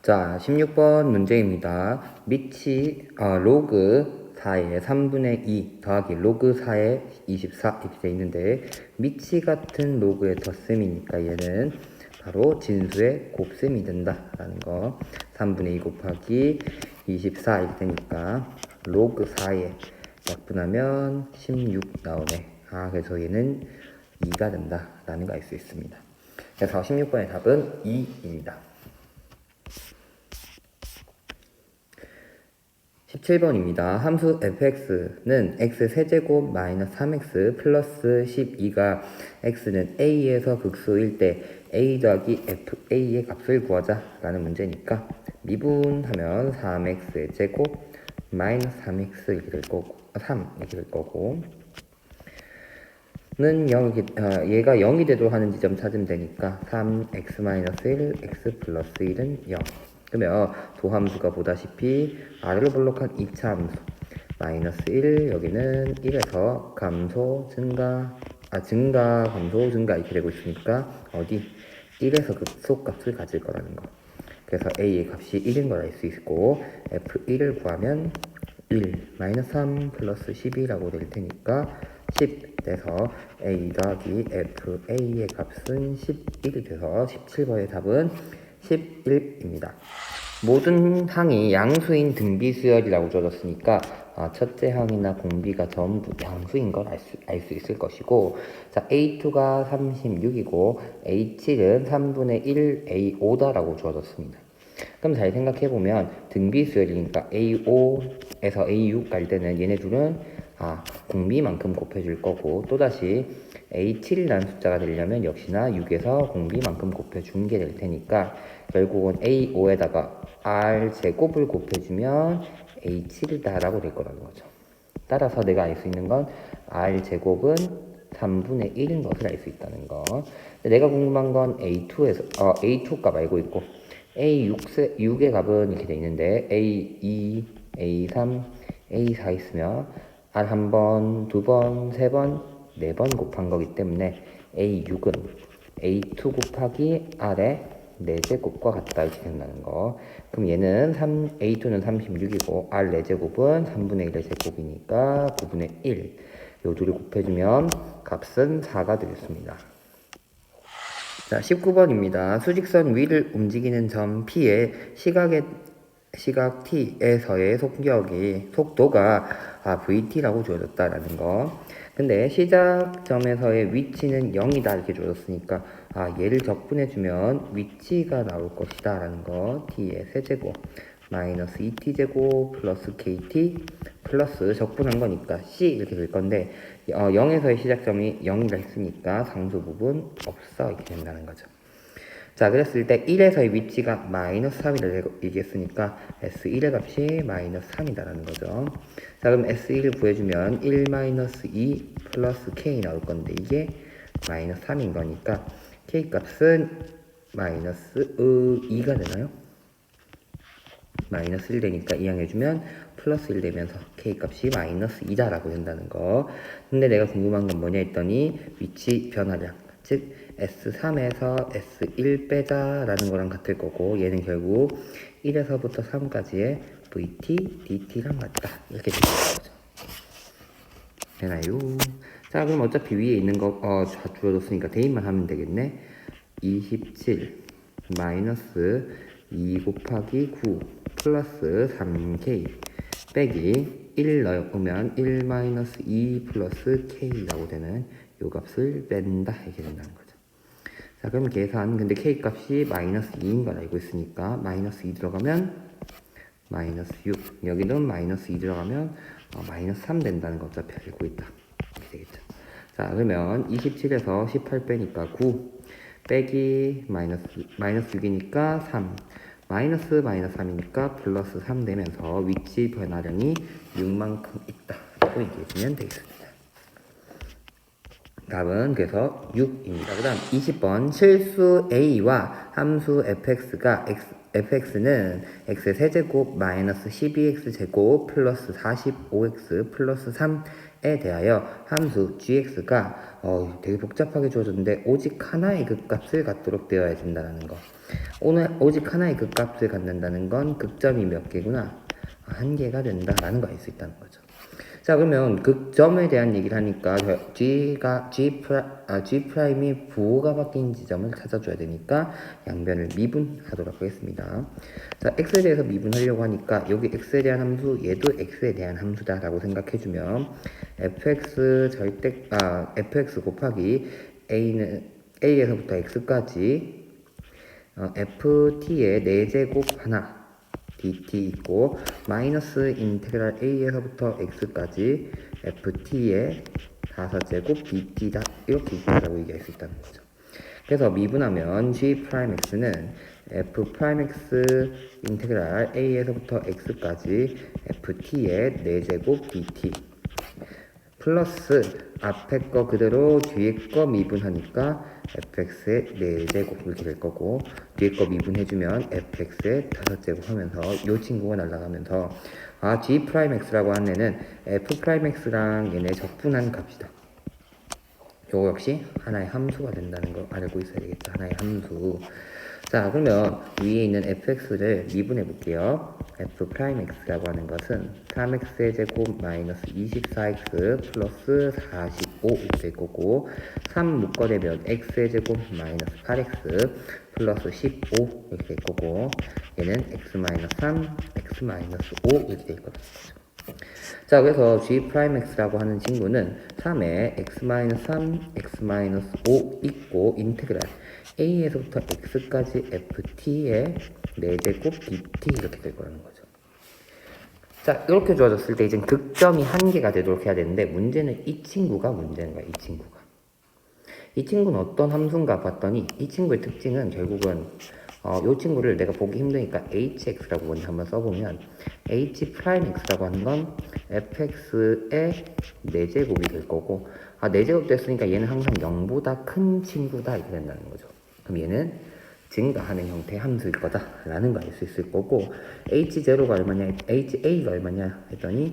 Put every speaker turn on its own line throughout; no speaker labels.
자, 16번 문제입니다. 로그 4의 3분의 2 더하기 로그 4의 24 이렇게 되어 있는데 미치 같은 로그의 덧셈이니까 얘는 바로 진수의 곱셈이 된다라는 거. 3분의 2 곱하기 24 이렇게 되니까 로그 4에 약분하면 16 나오네. 그래서 얘는 2가 된다라는 거 알 수 있습니다. 그래서 16번의 답은 2입니다. 17번입니다. 함수 fx는 x세제곱 마이너스 3x 플러스 12가 x는 a에서 극소일 때 a 더하기 fa의 값을 구하자 라는 문제니까 미분하면 3x의 제곱 마이너스 3x 이렇게 될 거고 3 이렇게 될 거고 는 0, 얘가 0이 되도록 하는 지점 찾으면 되니까 3x-1 x 플러스 1은 0. 그러면 도함수가 보다시피 아래로 볼록한 2차 함수 마이너스 1 여기는 1에서 감소 증가 감소 증가 이렇게 되고 있으니까 어디 1에서 극소값을 가질 거라는 거. 그래서 a의 값이 1인 걸 알 수 있고 f1을 구하면 1 마이너스 3 플러스 12라고 될 테니까 10 돼서 a 더하기 fa의 값은 11이 돼서 17번의 답은 11입니다. 모든 항이 양수인 등비수열이라고 줘졌으니까 첫째 항이나 공비가 전부 양수인 걸 알 수 있을 것이고, 자 A2가 36이고 A7은 3분의 1 A5다라고 주어졌습니다. 그럼 잘 생각해보면 등비수열이니까 A5에서 A6 갈 때는 얘네 둘은 공비만큼 곱해줄 거고, 또다시 A7이라는 숫자가 되려면 역시나 6에서 공비만큼 곱해주는 게 될 테니까 결국은 A5에다가 R제곱을 곱해주면 A7이다 라고 될 거라는 거죠. 따라서 내가 알 수 있는 건 R제곱은 3분의 1인 것을 알 수 있다는 거. 내가 궁금한 건 A2 값 알고 있고 A6의 값은 이렇게 돼 있는데 A2, A3, A4 있으면 R 한 번, 두 번, 세 번, 네 번 곱한 거기 때문에 A6은 A2 곱하기 R의 4제곱과 같다 이렇게 된다는 거. 그럼 얘는 A2는 36이고 R 4제곱은 3분의 1의 제곱이니까 9분의 1. 요 둘을 곱해주면 값은 4가 되겠습니다. 자, 19번입니다. 수직선 위를 움직이는 점 P의 시각 T에서의 속도가 VT라고 주어졌다라는 거. 근데 시작점에서의 위치는 0이다 이렇게 주어졌으니까 얘를 적분해주면 위치가 나올 것이다 라는 거. T의 세제곱 마이너스 2T제곱 플러스 KT 플러스 적분한 거니까 C 이렇게 될 건데 0에서의 시작점이 0이라 했으니까 상수 부분 없어 이렇게 된다는 거죠. 자, 그랬을 때 1에서의 위치가 마이너스 3이라고 얘기했으니까 S1의 값이 마이너스 3이다라는 거죠. 자, 그럼 S1을 구해주면 1 마이너스 2 플러스 K 나올 건데 이게 마이너스 3인 거니까 K 값은 마이너스 2가 되나요? 마이너스 1 되니까 이항해주면 플러스 1 되면서 K 값이 마이너스 2다라고 된다는 거. 근데 내가 궁금한 건 뭐냐 했더니 위치 변화량, 즉 S3에서 S1 빼자라는 거랑 같을 거고, 얘는 결국 1에서부터 3까지의 VT, DT랑 같다 이렇게 되는 거죠. 되나요? 자, 그럼 어차피 위에 있는 거 줄어뒀으니까 대입만 하면 되겠네. 27 마이너스 2 곱하기 9 플러스 3K 빼기 1 넣으면 1 마이너스 2 플러스 K라고 되는 요 값을 뺀다 이렇게 된다는 거죠. 자, 그럼 계산. 근데 K 값이 마이너스 2인 걸 알고 있으니까 마이너스 2 들어가면 마이너스 6, 여기는 마이너스 2 들어가면 마이너스 3 된다는 거 어차피 알고 있다 이렇게 되겠죠. 자, 그러면 27에서 18 빼니까 9 빼기 마이너스 6이니까 3 마이너스 3이니까 플러스 3 되면서 위치 변화량이 6만큼 있다 라고 얘기해주면 되겠습니다. 답은 그래서 6입니다. 그 다음 20번 실수 a와 함수 fx는 x의 세제곱 마이너스 12x제곱 플러스 45x 플러스 3 대하여 함수 gx가 되게 복잡하게 주어졌는데 오직 하나의 극값을 갖도록 되어야 된다는 거. 오늘 오직 하나의 극값을 갖는다는 건 극점이 몇 개구나? 한 개가 된다라는 거 알 수 있다는 거죠. 자, 그러면 극점에 대한 얘기를 하니까 G'이 부호가 바뀐 지점을 찾아줘야 되니까 양변을 미분하도록 하겠습니다. 자, X에 대해서 미분하려고 하니까 여기 X에 대한 함수, 얘도 X에 대한 함수다 라고 생각해주면 fx 곱하기 A에서부터 X까지 ft의 4제곱 하나 dt 있고 마이너스 인테그랄 a에서부터 x까지 ft의 5제곱 dt다 이렇게 있다고 얘기할 수 있다는 거죠. 그래서 미분하면 g'x는 f'x 인테그랄 a에서부터 x까지 ft의 4제곱 dt 플러스 앞에 거 그대로 뒤에 거 미분하니까 fx의 4제곱 이렇게 될 거고 뒤에 거 미분해주면 fx의 5제곱 하면서 이 친구가 날아가면서 g'x라고 하는 애는 f'x랑 얘네 적분한 값이다. 요거 역시 하나의 함수가 된다는 거 알고 있어야 되겠죠. 하나의 함수. 자, 그러면 위에 있는 fx를 미분해 볼게요. f'x라고 하는 것은 3x의 제곱 마이너스 24x 플러스 45 이렇게 될 거고 3 묶어내면 x의 제곱 마이너스 8x 플러스 15 이렇게 될 거고 얘는 x 마이너스 3, x 마이너스 5 이렇게 될 거죠. 자, 그래서 g'x라고 하는 친구는 3에 x-3, x-5 있고 인테그랄 a에서부터 x까지 ft의 4제곱 dt 이렇게 될 거라는 거죠. 자, 이렇게 주어졌을 때 이제 극점이 한 개가 되도록 해야 되는데 문제는 이 친구가 문제인 거야. 이 친구는 어떤 함수인가 봤더니 이 친구의 특징은 결국은 이 친구를 내가 보기 힘드니까 hx라고 먼저 한번 써보면 h'x라고 하는 건 fx의 4제곱이 될 거고 4제곱 됐으니까 얘는 항상 0보다 큰 친구다 이렇게 된다는 거죠. 그럼 얘는 증가하는 형태의 함수일 거다 라는 거 알 수 있을 거고 h0가 얼마냐 ha가 얼마냐 했더니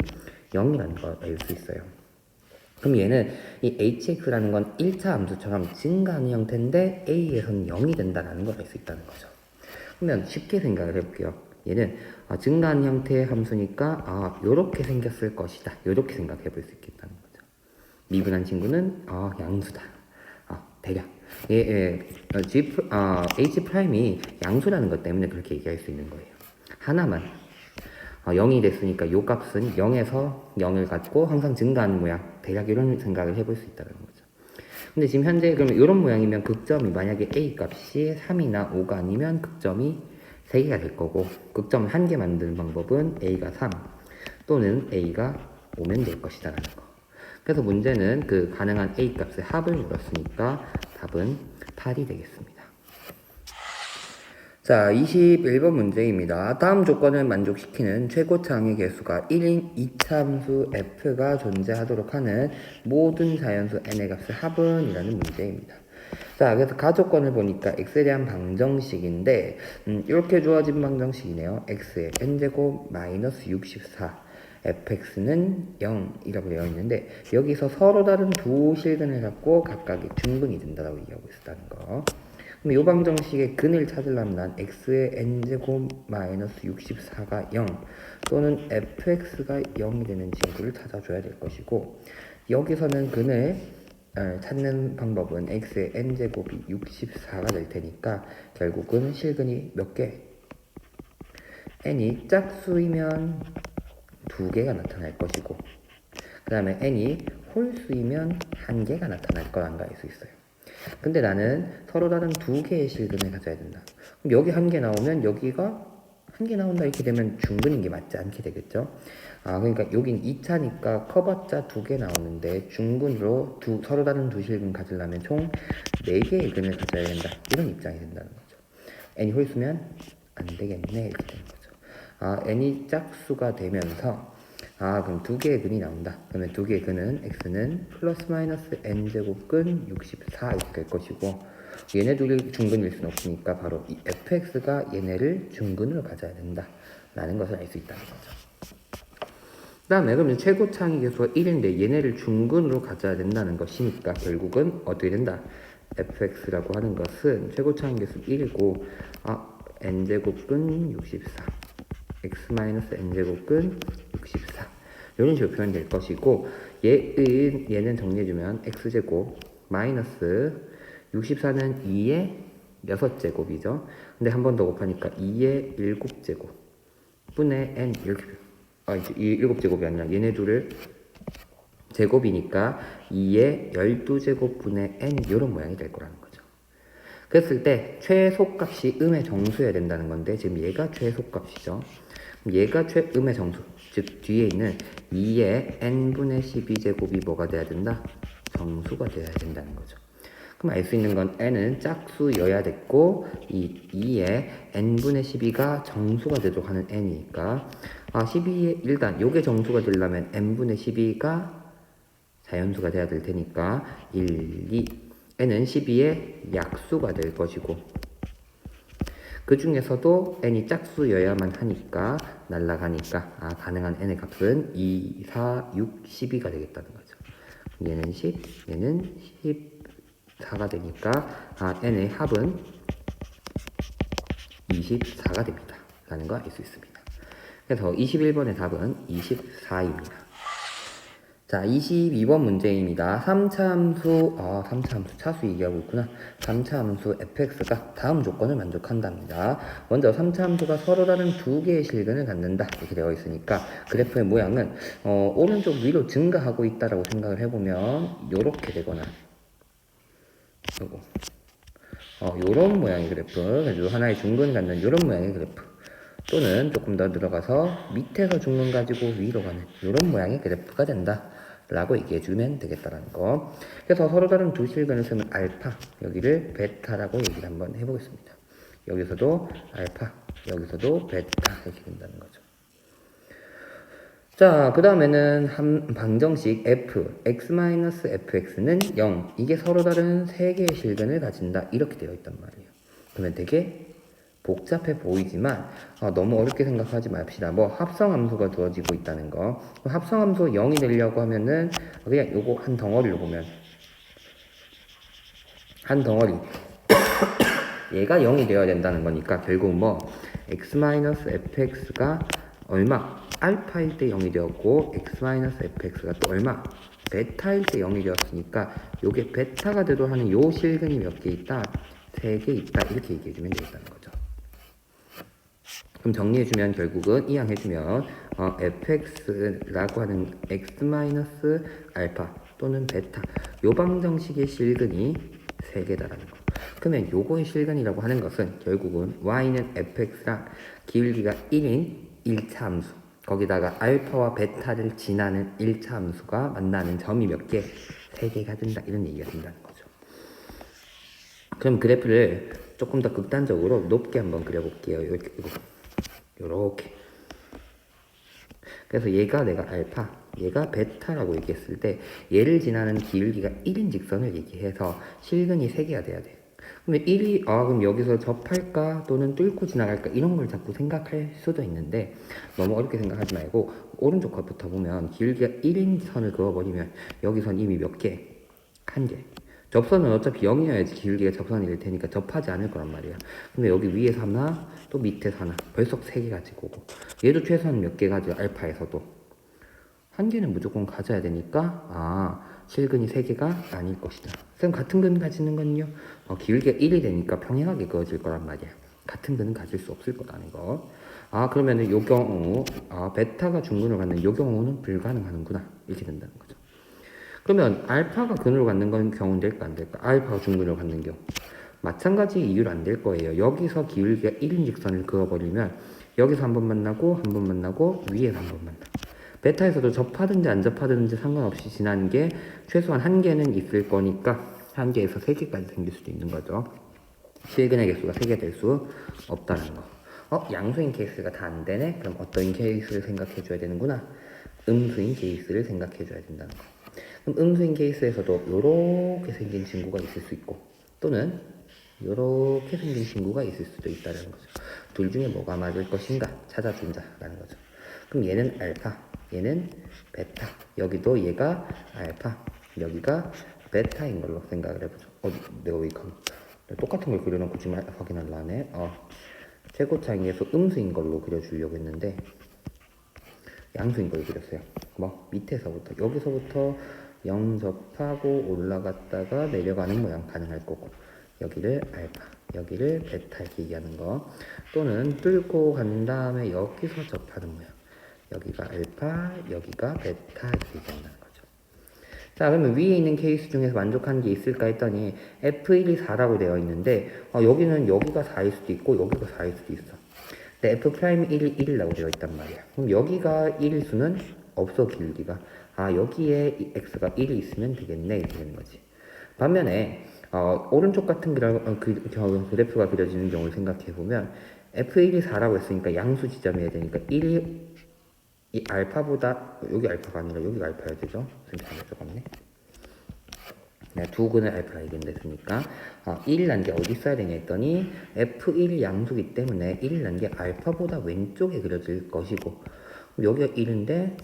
0이라는 걸 알 수 있어요. 그럼 얘는 이 hx라는 건 1차 함수처럼 증가하는 형태인데 a에서는 0이 된다는 걸 알 수 있다는 거죠. 그러면 쉽게 생각을 해볼게요. 얘는 증가하는 형태의 함수니까 요렇게 생겼을 것이다. 요렇게 생각해 볼 수 있겠다는 거죠. 미분한 친구는 양수다. 대략 h'이 양수라는 것 때문에 그렇게 얘기할 수 있는 거예요. 하나만 0이 됐으니까 요 값은 0에서 0을 갖고 항상 증가하는 모양 대략 이런 생각을 해볼 수 있다는 거죠. 근데 지금 현재 그러면 이런 모양이면 극점이 만약에 a 값이 3이나 5가 아니면 극점이 3개가 될 거고 극점을 1개 만드는 방법은 a가 3 또는 a가 5면 될 것이다 라는 거. 그래서 문제는 그 가능한 a 값의 합을 물었으니까 답은 8이 되겠습니다. 자, 21번 문제입니다. 다음 조건을 만족시키는 최고차항의 개수가 1인 이차함수 f가 존재하도록 하는 모든 자연수 n의 값의 합은? 이라는 문제입니다. 자, 그래서 가조건을 보니까 x에 대한 방정식인데 이렇게 주어진 방정식이네요. x의 n제곱 마이너스 64 fx는 0이라고 되어 있는데 여기서 서로 다른 두 실근을 갖고 각각의 중근이 된다고 얘기하고 있다는 거. 그럼 이 방정식의 근을 찾으려면 난 x의 n제곱 마이너스 64가 0 또는 fx가 0이 되는 친구를 찾아줘야 될 것이고 여기서는 근을 찾는 방법은 x의 n제곱이 64가 될 테니까 결국은 실근이 몇 개? n이 짝수이면 2개가 나타날 것이고 그 다음에 n이 홀수이면 1개가 나타날 거란 걸 알 수 있어요. 근데 나는 서로 다른 2개의 실근을 가져야 된다. 그럼 여기 1개 나오면 여기가 1개 나온다 이렇게 되면 중근인 게 맞지 않게 되겠죠. 그러니까 여긴 2차니까 커봤자 2개 나오는데 중근으로 서로 다른 두 실근 가지려면 총 4개의 근을 가져야 된다. 이런 입장이 된다는 거죠. n이 홀수면 안 되겠네 이렇게 되는 거죠. n이 짝수가 되면서 그럼 2개의 근이 나온다. 그러면 2개의 근은 x는 플러스 마이너스 n제곱근 64 이렇게 될 것이고 얘네 둘이 중근일 수는 없으니까 바로 이 fx가 얘네를 중근으로 가져야 된다 라는 것을 알 수 있다는 거죠. 그 다음에 그러면 최고 창의 계수가 1인데 얘네를 중근으로 가져야 된다는 것이니까 결국은 어떻게 된다? fx라고 하는 것은 최고 창의 계수 1이고 n제곱근 64 x-n제곱근 64 이런 식으로 표현될 것이고 얘는 정리해주면 x제곱 마이너스 64는 2의 6제곱이죠. 근데 한 번 더 곱하니까 2의 7제곱 분의 n 이렇게 이 7제곱이 아니라 얘네 둘을 제곱이니까 2의 12제곱분의 n 이런 모양이 될 거라는 거죠. 그랬을 때 최소값이 음의 정수여야 된다는 건데 지금 얘가 최소값이죠. 얘가 최음의 정수, 즉 뒤에 있는 2의 n분의 12제곱이 뭐가 돼야 된다? 정수가 돼야 된다는 거죠. 그럼 알 수 있는 건 n은 짝수여야 됐고 이 2의 n분의 12가 정수가 되도록 하는 n이니까 12의 일단 요게 정수가 되려면 n분의 12가 자연수가 돼야 될 테니까 1, 2 n은 12의 약수가 될 것이고 그 중에서도 n이 짝수여야만 하니까 날라가니까 가능한 n의 값은 2, 4, 6, 12가 되겠다는 거죠. 얘는 10, 얘는 14가 되니까 n의 합은 24가 됩니다. 라는 거 알 수 있습니다. 그래서 21번의 답은 24입니다. 자, 22번 문제입니다. 3차 함수, 3차 함수 차수 얘기하고 있구나. 3차 함수 fx가 다음 조건을 만족한답니다. 먼저 3차 함수가 서로 다른 두 개의 실근을 갖는다. 이렇게 되어 있으니까 그래프의 모양은 오른쪽 위로 증가하고 있다라고 생각을 해보면 요렇게 되거나 요런 모양의 그래프, 그래서 하나의 중근 갖는 요런 모양의 그래프 또는 조금 더 들어가서 밑에서 중근 가지고 위로 가는 요런 모양의 그래프가 된다 라고 얘기해 주면 되겠다라는 거. 그래서 서로 다른 두 실근을 쓰면 알파, 여기를 베타라고 얘기를 한번 해보겠습니다. 여기서도 알파, 여기서도 베타 이렇게 된다는 거죠. 자, 그 다음에는 한 방정식 f, x-fx는 0. 이게 서로 다른 세 개의 실근을 가진다. 이렇게 되어 있단 말이에요. 그러면 되게 복잡해 보이지만 너무 어렵게 생각하지 맙시다. 뭐 합성함수가 주어지고 있다는 거. 합성함수 0이 되려고 하면은 그냥 요거 한 덩어리로 보면 한 덩어리 얘가 0이 되어야 된다는 거니까 결국 뭐 x-fx가 얼마? 알파일 때 0이 되었고 x-fx가 또 얼마? 베타일 때 0이 되었으니까 요게 베타가 되도록 하는 요 실근이 몇 개 있다? 3개 있다. 이렇게 얘기해주면 되겠다는 거죠. 그럼 정리해주면 결국은 이항해주면 fx라고 하는 x-알파 또는 베타 요 방정식의 실근이 3개다라는 거. 그러면 요거의 실근이라고 하는 것은 결국은 y는 fx랑 기울기가 1인 1차 함수 거기다가 알파와 베타를 지나는 1차 함수가 만나는 점이 몇 개? 3개가 된다 이런 얘기가 된다는 거죠. 그럼 그래프를 조금 더 극단적으로 높게 한번 그려볼게요. 요렇게. 그래서 얘가 내가 알파, 얘가 베타라고 얘기했을 때 얘를 지나는 기울기가 1인 직선을 얘기해서 실근이 3개가 돼야 돼. 그러면 1이 그럼 여기서 접할까 또는 뚫고 지나갈까 이런 걸 자꾸 생각할 수도 있는데 너무 어렵게 생각하지 말고 오른쪽 것부터 보면 기울기가 1인 선을 그어버리면 여기선 이미 몇 개? 1개. 접선은 어차피 0이어야지 기울기가 접선이 될 테니까 접하지 않을 거란 말이야. 근데 여기 위에서 하나, 또 밑에서 하나, 벌써 3개 가지고 오고. 얘도 최소한 몇 개 가지고 알파에서도. 1개는 무조건 가져야 되니까, 실근이 3개가 아닐 것이다. 쌤, 같은 근 가지는 건요? 기울기가 1이 되니까 평행하게 그어질 거란 말이야. 같은 근은 가질 수 없을 거라는 거. 그러면은 요 경우, 베타가 중근을 갖는 요 경우는 불가능하는구나. 이렇게 된다는 거죠. 그러면 알파가 근으로 갖는 건 경우는 될까 안 될까? 알파가 중근으로 갖는 경우 마찬가지 이유로 안 될 거예요. 여기서 기울기가 1인 직선을 그어버리면 여기서 한 번 만나고 한 번 만나고 위에서 한 번 만나. 베타에서도 접하든지 안 접하든지 상관없이 지나는 게 최소한 1개는 있을 거니까 1개에서 3개까지 생길 수도 있는 거죠. 실근의 개수가 3개 될 수 없다는 거. 양수인 케이스가 다 안 되네? 그럼 어떤 케이스를 생각해 줘야 되는구나? 음수인 케이스를 생각해 줘야 된다는 거. 그럼 음수인 케이스에서도 요렇게 생긴 친구가 있을 수 있고 또는 요렇게 생긴 친구가 있을 수도 있다는 거죠. 둘 중에 뭐가 맞을 것인가 찾아준다라는 거죠. 그럼 얘는 알파, 얘는 베타. 여기도 얘가 알파, 여기가 베타인 걸로 생각을 해보죠. 내가 왜 똑같은 걸 그려놓고 지금 확인하려 하네. 최고차항에서 음수인 걸로 그려주려고 했는데 양수인 걸 그렸어요. 밑에서부터 여기서부터 0 접하고 올라갔다가 내려가는 모양 가능할 거고, 여기를 알파, 여기를 베타 이렇게 얘기하는 거, 또는 뚫고 간 다음에 여기서 접하는 모양, 여기가 알파, 여기가 베타 이렇게 얘기한다는 거죠. 자, 그러면 위에 있는 케이스 중에서 만족하는 게 있을까 했더니 F1이 4라고 되어 있는데 여기는 여기가 4일 수도 있고 여기가 4일 수도 있어. 근데 F'1이 1이라고 되어 있단 말이야. 그럼 여기가 1일 수는 없어, 기울기가. 여기에 이 x가 1이 있으면 되겠네 이렇게 되는 거지. 반면에 오른쪽 같은 그래프가 그려지는 경우를 생각해 보면 F1이 4라고 했으니까 양수 지점이어야 되니까 1이 이 알파보다, 여기 알파가 아니라 여기가 알파여야 되죠. 선생님 적었네. 두 근을 알파라 얘기했으니까 1이라는 게 어디 있어야 되냐 했더니 F1 양수기 때문에 1이라는 게 알파보다 왼쪽에 그려질 것이고, 여기가 1인데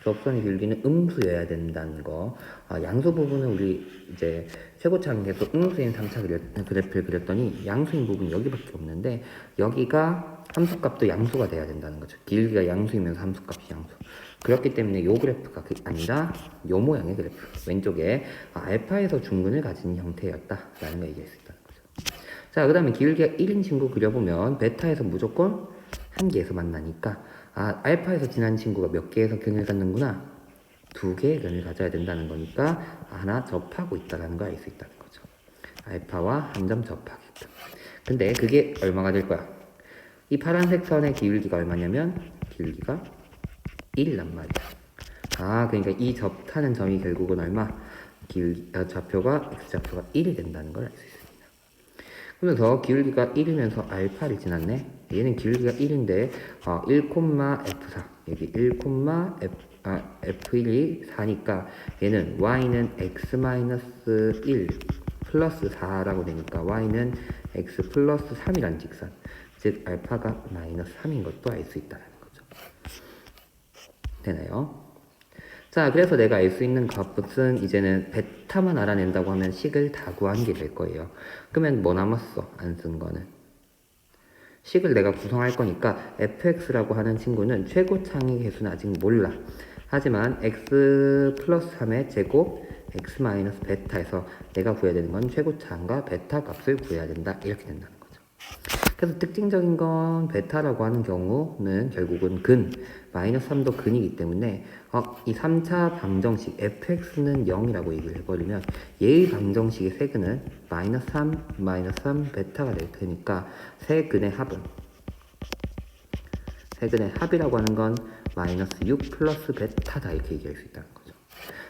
접선의 길기는 음수여야 된다는 거. 양수 부분은 우리 이제 최고차항에서 음수인 3차 그래프를 그렸더니 양수인 부분이 여기밖에 없는데 여기가 함수값도 양수가 돼야 된다는 거죠. 길기가 양수이면서 함수값이 양수. 그렇기 때문에 요 그래프가 아니라 요 모양의 그래프, 왼쪽에 알파에서 중근을 가진 형태였다라는 걸 얘기할 수 있다는 거죠. 자, 그 다음에 길기가 1인 친구 그려보면 베타에서 무조건 한 개에서 만나니까 알파에서 지난 친구가 몇 개에서 근을 갖는구나, 2개의 근을 가져야 된다는 거니까 하나 접하고 있다는 걸 알 수 있다는 거죠. 알파와 한 점 접하겠다. 근데 그게 얼마가 될 거야? 이 파란색 선의 기울기가 얼마냐면 기울기가 1이란 말이야. 그러니까 이 접하는 점이 결국은 얼마? 좌표가 x좌표가 1이 된다는 걸 알 수 있습니다. 그러면서 기울기가 1이면서 알파를 지났네. 얘는 기울기가 1인데 1,f4 여기 1,f1이 4니까 얘는 y는 x-1 플러스 4라고 되니까 y는 x 플러스 3이란 직선, 즉 알파가 마이너스 3인 것도 알 수 있다는 거죠. 되나요? 자, 그래서 내가 알 수 있는 값은 이제는 베타만 알아낸다고 하면 식을 다 구한 게 될 거예요. 그러면 뭐 남았어? 안 쓴 거는. 식을 내가 구성할 거니까 fx라고 하는 친구는 최고차항의 개수는 아직 몰라. 하지만 x 플러스 3의 제곱 x 마이너스 베타에서 내가 구해야 되는 건 최고차항과 베타 값을 구해야 된다. 이렇게 된다는 거죠. 그래서 특징적인 건 베타라고 하는 경우는 결국은 근, 마이너스 3도 근이기 때문에 이 3차 방정식 fx는 0이라고 얘기를 해버리면 얘의 방정식의 세근은 마이너스 3 베타가 될 테니까 세근의 합이라고 하는 건 마이너스 6 플러스 베타다 이렇게 얘기할 수 있다는 거죠.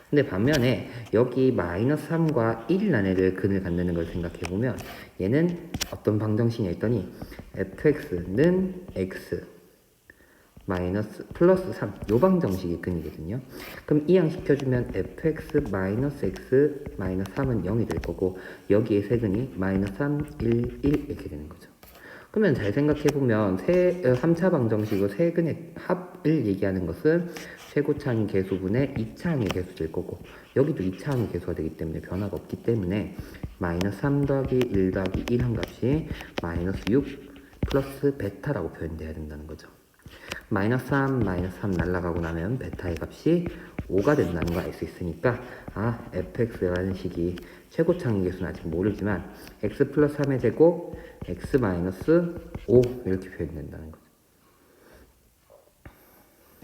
근데 반면에 여기 마이너스 3과 1이라는 애를 근을 갖는 걸 생각해보면 얘는 어떤 방정식이냐 했더니 fx는 x 마이너스 플러스 3 요 방정식이 근이거든요. 그럼 이항시켜주면 fx 마이너스 x 마이너스 3은 0이 될 거고 여기에 세근이 마이너스 3, 1, 1 이렇게 되는 거죠. 그러면 잘 생각해보면 3차 방정식으로 세근의 합을 얘기하는 것은 최고차항의 개수분의 2차항의 개수 될 거고 여기도 2차항의 개수가 되기 때문에 변화가 없기 때문에 마이너스 3 더하기 1 더하기 1 한 값이 마이너스 6 플러스 베타라고 표현돼야 된다는 거죠. 마이너스 3 날라가고 나면 베타의 값이 5가 된다는 걸 알 수 있으니까 fx라는 식이 최고차항의 개수는 아직 모르지만 x 플러스 3의 제곱 x 마이너스 5 이렇게 표현된다는 거죠.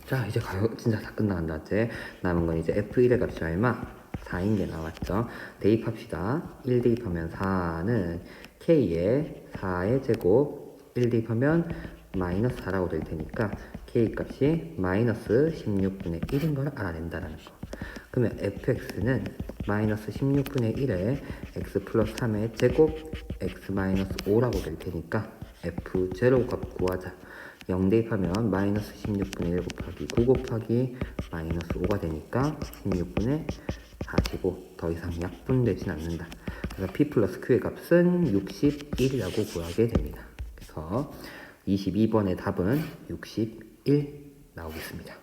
자, 이제 진짜 다 끝나간다. 이제 남은 건 이제 f1의 값이 얼마? 4인 게 나왔죠. 대입합시다. 1 대입하면 4는 k에 4의 제곱 1 대입하면 마이너스 4라고 될 테니까 k 값이 마이너스 16분의 1인 걸 알아낸다는 거. 그러면 fx는 마이너스 16분의 1에 x 플러스 3의 제곱 x 마이너스 5라고 될 테니까 f0 값 구하자. 0 대입하면 마이너스 16분의 1 곱하기 9 곱하기 마이너스 5가 되니까 16분의 45. 더 이상 약분되진 않는다. 그래서 p 플러스 q의 값은 61이라고 구하게 됩니다. 그래서 22번의 답은 61 나오겠습니다.